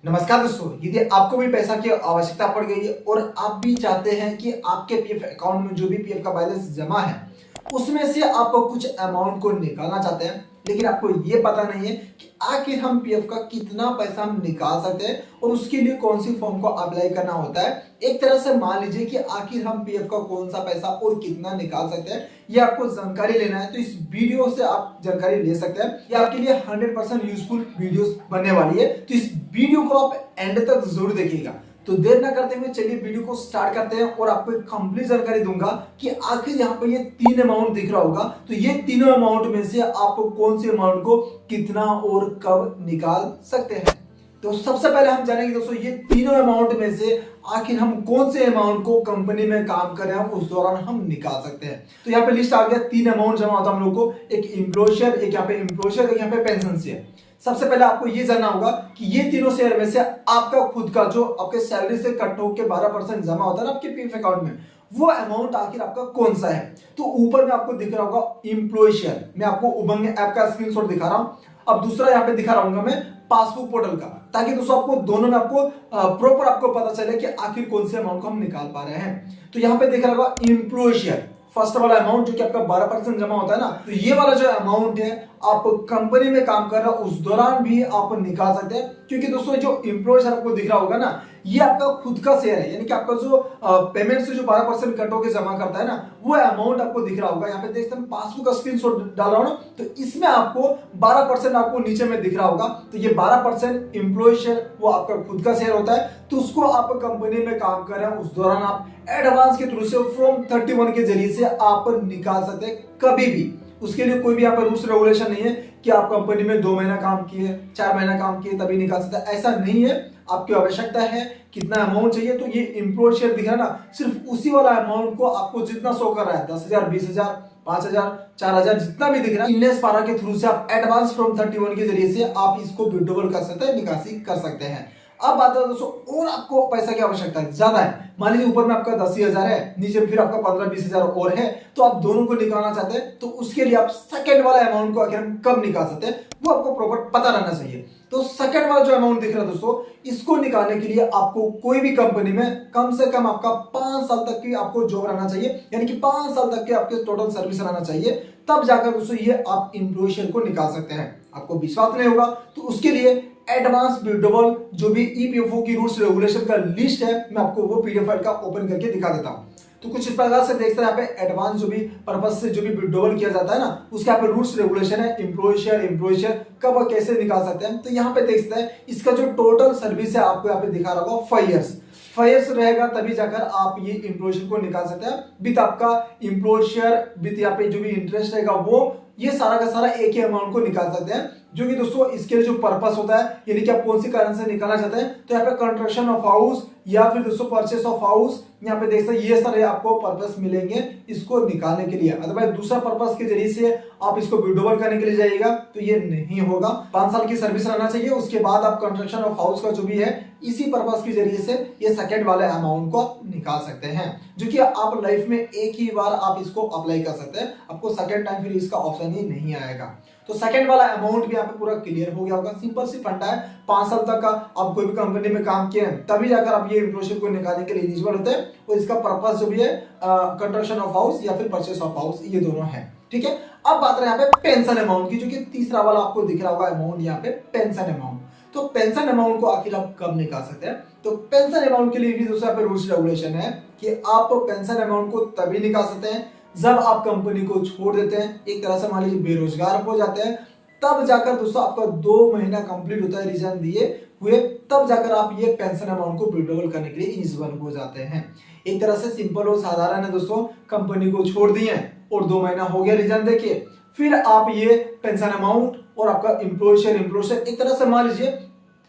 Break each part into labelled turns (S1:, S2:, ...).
S1: नमस्कार दोस्तों, यदि आपको भी पैसा की आवश्यकता पड़ गई है और आप भी चाहते हैं कि आपके पीएफ अकाउंट में जो भी पीएफ का बैलेंस जमा है उसमें से आप कुछ अमाउंट को निकालना चाहते हैं, लेकिन आपको ये पता नहीं है कि आखिर हम पीएफ का कितना पैसा हम निकाल सकते हैं और उसके लिए कौन सी फॉर्म को अप्लाई करना होता है। एक तरह से मान लीजिए कि आखिर हम पीएफ का कौन सा पैसा और कितना निकाल सकते हैं, ये आपको जानकारी लेना है। तो इस वीडियो से आप जानकारी ले सकते हैं। ये आपके लिए 100% यूजफुल वीडियो बनने वाली है, तो इस वीडियो को आप एंड तक जरूर देखिएगा। तो देर ना करते हुए चलिए वीडियो को स्टार्ट करते हैं और आपको एक कंप्लीट जानकारी दूंगा कि आखिर यहाँ पे ये तीन अमाउंट दिख रहा होगा, तो ये तीनों अमाउंट में से आप कौन से अमाउंट को कितना और कब निकाल सकते हैं। तो सबसे पहले हम जानेंगे दोस्तों, ये तीनों अमाउंट में से आखिर हम कौन से अमाउंट को कंपनी में काम कर रहे हैं उस दौरान हम निकाल सकते हैं। तो यहाँ पे लिस्ट आ गया, तीन अमाउंट जमा होता है हम लोग को, एक एम्प्लॉय शेयर, एक यहाँ पे एम्प्लॉय शेयर, एक यहाँ पे पेंशन शेयर। सबसे पहले आपको ये जानना होगा कि ये तीनों शेयर में से आपका खुद का जो आपके सैलरी से कट होकर 12% जमा होता है ना आपके पीएफ अकाउंट में, वो अमाउंट आखिर आपका कौन सा है। तो ऊपर में आपको दिख रहा होगा एम्प्लॉय शेयर, मैं आपको उमंग ऐप का स्क्रीनशॉट दिखा रहा हूं। अब दूसरा यहाँ पे दिखा रहा हूँ मैं पासबुक पोर्टल का, ताकि दोस्तों आपको दोनों में आपको प्रॉपर आपको पता चले कि आखिर कौन से अमाउंट को हम निकाल पा रहे हैं। तो यहाँ पे दिख रहा होगा एम्प्लॉय शेयर, फर्स्ट वाला अमाउंट जो कि आपका 12% जमा होता है ना, तो ये वाला जो अमाउंट है आप कंपनी में काम कर रहे हो उस दौरान भी आप निकाल सकते हैं। क्योंकि दोस्तों जो एम्प्लॉय शेयर आपको दिख रहा होगा ना, ये आपका खुद का शेयर है, यानी कि आपका जो पेमेंट से जो 12% कट होकर जमा करता है ना, वो अमाउंट आपको दिख रहा होगा। यहाँ पे देखते हैं पासबुक का स्क्रीनशॉट डाल रहा हूं ना, तो इसमें आपको 12% आपको नीचे में दिख रहा होगा। तो ये 12% एम्प्लॉय शेयर वो आपका खुद का शेयर होता है, तो उसको आप कंपनी में काम कर रहे हैं उस दौरान आप एडवांस के थ्रू से फॉर्म 31 के जरिए से आप निकाल सकते हैं कभी भी। उसके लिए कोई भी यहाँ पर रूल्स रेगुलेशन नहीं है कि आप कंपनी में 2 महीना काम किए, 4 महीना काम किए तभी निकाल सकते हैं, ऐसा नहीं है। आपकी आवश्यकता है कितना अमाउंट चाहिए, तो ये एम्प्लॉय शेयर दिख रहा है ना, सिर्फ उसी वाला अमाउंट को आपको जितना शो कर रहा है 10,000, 20,000, 5,000, 4,000 जितना भी दिख रहा है, इनलेस पारा के थ्रू से आप एडवांस फ्रॉम 31 के जरिए से आप इसको विड्रॉल कर सकते हैं, निकासी कर सकते हैं। अब बात है दोस्तों, और आपको पैसा की आवश्यकता है ज्यादा है, मान लीजिए ऊपर में आपका 10,000 है, नीचे फिर आपका 15-20,000 और है, तो आप दोनों को निकालना चाहते हैं, तो उसके लिए आप सेकंड वाला अमाउंट को आखिर हम कब निकाल सकते हैं वो आपको प्रॉपर पता रहना चाहिए। तो सेकंड वाला जो अमाउंट दिख रहा है दोस्तों, इसको निकालने के लिए आपको कोई भी कंपनी में कम से कम आपका 5 साल तक की आपको जॉब रहना चाहिए, यानी कि 5 साल तक के आपके टोटल सर्विस रहना चाहिए, तब जाकर दोस्तों ये आप एम्प्लॉय शेयर को निकाल सकते हैं। आपको विश्वास नहीं होगा तो उसके लिए एडवांस विड्रॉल जो भी ईपीएफओ की रूल्स रेगुलेशन का लिस्ट है, मैं आपको वो पीडीएफ फाइल का ओपन करके दिखा देता हूं। तो कुछ इस प्रकार से देखते हैं यहाँ पे एडवांस जो भी पर्पज से जो भी विड्रॉल किया जाता है ना, उसके यहाँ पे रूल्स रेगुलेशन है, एम्प्लॉय शेयर कब और कैसे निकाल सकते हैं। तो यहाँ पे देखते हैं इसका जो टोटल सर्विस है आपको यहाँ पे दिखा रहा होगा 5 ईयर्स रहेगा, तभी जाकर आप ये एम्प्लॉय शेयर को निकाल सकते हैं विद आपका एम्प्लॉय शेयर विद यहाँ पे जो भी इंटरेस्ट रहेगा वो, ये सारा का सारा एक ही अमाउंट को निकाल सकते हैं। जो कि दोस्तों इसके लिए जो पर्पस होता है, यानी कि आप कौन सी कारण से निकालना चाहते हैं, तो यहाँ पे कंस्ट्रक्शन ऑफ हाउस या फिर दोस्तों परचेस ऑफ हाउस, यहाँ पे देख सकते हैं ये सारे आपको पर्पस मिलेंगे इसको निकालने के लिए। अदरवाइज दूसरा पर्पस के जरिए से आप इसको विड्रॉल करने के लिए जाइएगा तो ये नहीं होगा। 5 साल की सर्विस रहना चाहिए, उसके बाद आप कंस्ट्रक्शन ऑफ हाउस का जो भी है इसी पर्पस के जरिए से ये सेकंड वाले अमाउंट को निकाल सकते हैं, जो कि आप लाइफ में एक ही बार आप इसको अप्लाई कर सकते हैं, आपको सेकंड टाइम फिर इसका ऑप्शन ही नहीं आएगा। तो सेकंड वाला अमाउंट भी यहाँ पे पूरा क्लियर हो गया होगा। सिंपल सी फंडा है, 5 साल तक का आप कोई भी कंपनी में काम किए हैं तभी जाकर आप ये एम्प्लॉय शेयर को निकालने के लिए एलिजिबल होते हैं, और इसका पर्पस जो भी है कंस्ट्रक्शन ऑफ हाउस या फिर परचेस ऑफ हाउस, ये दोनों है। ठीक है, अब बात रहे यहाँ पे पेंशन अमाउंट की, जो कि तीसरा वाला आपको दिख रहा होगा अमाउंट यहाँ पे पेंशन अमाउंट। तो पेंशन अमाउंट को आखिर आप कब निकाल सकते हैं, तो पेंशन अमाउंट के लिए भी दोस्तों यहाँ पे रूल्स रेगुलेशन है कि आप पेंशन अमाउंट को तभी निकाल सकते हैं जब आप कंपनी को छोड़ देते हैं, एक तरह से मान लीजिए बेरोजगार हो जाते हैं, तब जाकर दोस्तों आपका 2 महीना कंप्लीट होता है रिजाइन दिए हुए, तब जाकर आप ये पेंशन अमाउंट को विड्रॉल करने के लिए एलिजिबल हो जाते हैं। एक तरह से सिंपल और साधारण है दोस्तों, कंपनी को छोड़ दिए और 2 महीना हो गया रिजाइन देके, फिर आप ये पेंशन अमाउंट और आपका एम्प्लॉय शेयर एक तरह से मान लीजिए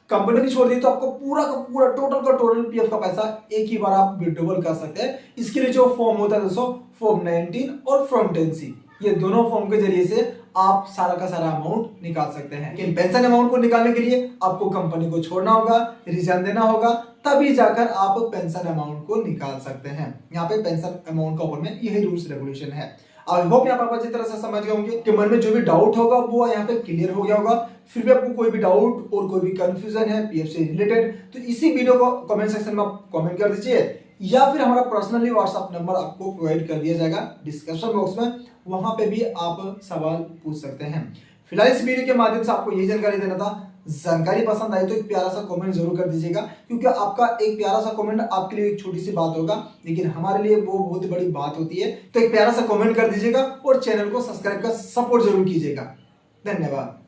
S1: कंपनी की छोड़ दी तो आपको पूरा का पूरा टोटल का टोटल पीएफ का पैसा एक ही बार आप विड्रॉल कर सकते हैं। इसके लिए जो फॉर्म होता है दोस्तों, फॉर्म 19 और फॉर्म 10C, ये दोनों फॉर्म के जरिए से आप सारा का सारा अमाउंट निकाल सकते हैं। लेकिन पेंशन अमाउंट को निकालने के लिए आपको कंपनी को छोड़ना होगा, रिजाइन देना होगा, तभी जाकर आप पेंशन अमाउंट को निकाल सकते हैं। यहाँ पे पेंशन अमाउंट का ऊपर में यही रूल्स रेगुलेशन है। आई होप यहाँ पर आप अच्छी तरह से समझ गए होंगे कि मन में जो भी डाउट होगा वो यहाँ पे क्लियर हो गया होगा। फिर भी आपको कोई भी डाउट और कोई भी कंफ्यूजन है पीएफ से रिलेटेड तो इसी वीडियो को कमेंट सेक्शन में आप कमेंट कर दीजिए, या फिर हमारा पर्सनली व्हाट्सएप नंबर आपको प्रोवाइड कर दिया जाएगा डिस्क्रिप्शन बॉक्स में, वहां पे भी आप सवाल पूछ सकते हैं। फिलहाल इस वीडियो के माध्यम से आपको यही जानकारी देना था। जानकारी पसंद आई तो एक प्यारा सा कमेंट जरूर कर दीजिएगा, क्योंकि आपका एक प्यारा सा कमेंट आपके लिए एक छोटी सी बात होगा, लेकिन हमारे लिए वो बहुत बड़ी बात होती है। तो एक प्यारा सा कमेंट कर दीजिएगा और चैनल को सब्सक्राइब कर सपोर्ट जरूर कीजिएगा। धन्यवाद।